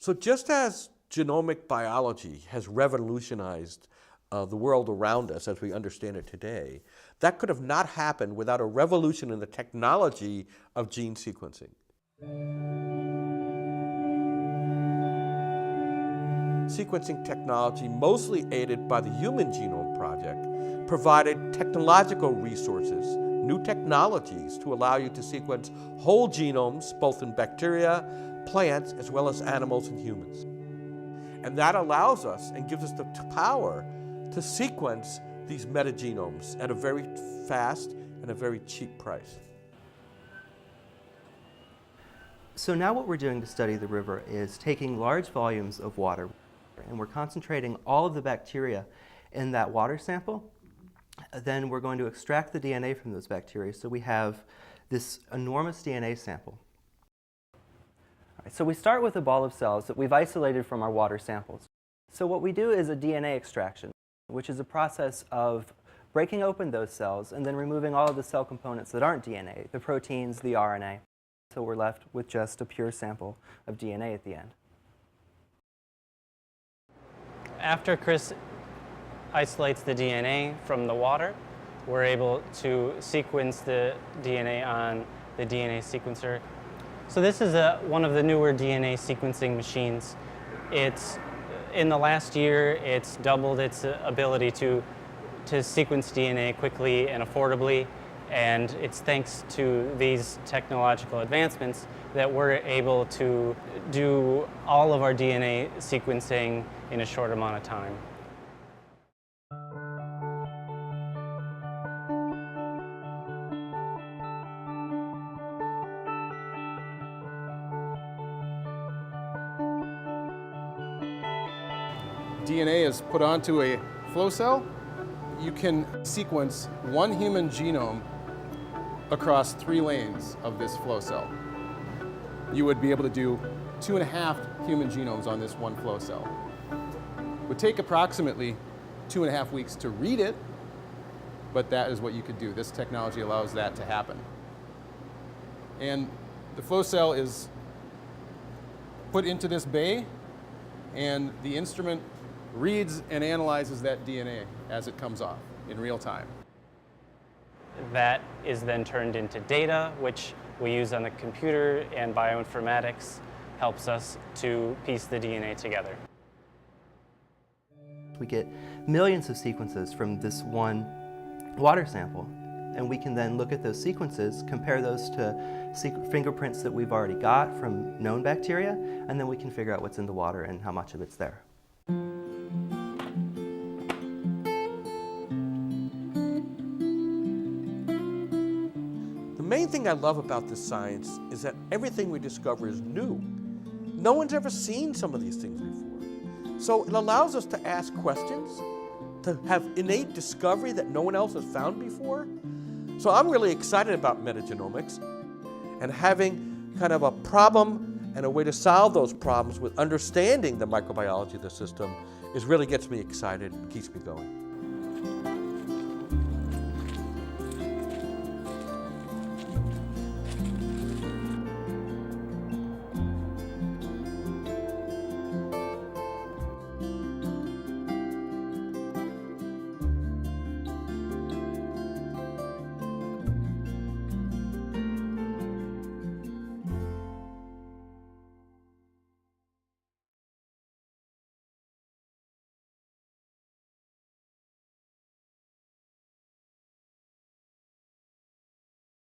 So just as genomic biology has revolutionized the world around us as we understand it today, that could have not happened without a revolution in the technology of gene sequencing. Sequencing technology, mostly aided by the Human Genome Project, provided technological resources, new technologies to allow you to sequence whole genomes, both in bacteria, plants, as well as animals and humans. And that allows us and gives us the power to sequence these metagenomes at a very fast and a very cheap price. So now what we're doing to study the river is taking large volumes of water, and we're concentrating all of the bacteria in that water sample. Then we're going to extract the DNA from those bacteria, so we have this enormous DNA sample. All right, so we start with a ball of cells that we've isolated from our water samples. So what we do is a DNA extraction, which is a process of breaking open those cells and then removing all of the cell components that aren't DNA, the proteins, the RNA. So we're left with just a pure sample of DNA at the end. After Chris isolates the DNA from the water, we're able to sequence the DNA on the DNA sequencer. So this is one of the newer DNA sequencing machines. In the last year, it's doubled its ability to sequence DNA quickly and affordably, and it's thanks to these technological advancements that we're able to do all of our DNA sequencing in a short amount of time. DNA is put onto a flow cell. You can sequence one human genome across 3 lanes of this flow cell. You would be able to do 2.5 human genomes on this one flow cell. It would take approximately 2.5 weeks to read it, but that is what you could do. This technology allows that to happen. And the flow cell is put into this bay, and the instrument reads and analyzes that DNA as it comes off in real time. That is then turned into data, which we use on the computer, and bioinformatics helps us to piece the DNA together. We get millions of sequences from this one water sample, and we can then look at those sequences, compare those to fingerprints that we've already got from known bacteria, and then we can figure out what's in the water and how much of it's there. The main thing I love about this science is that everything we discover is new. No one's ever seen some of these things before. So it allows us to ask questions, to have innate discovery that no one else has found before. So I'm really excited about metagenomics, and having kind of a problem and a way to solve those problems with understanding the microbiology of the system really gets me excited and keeps me going.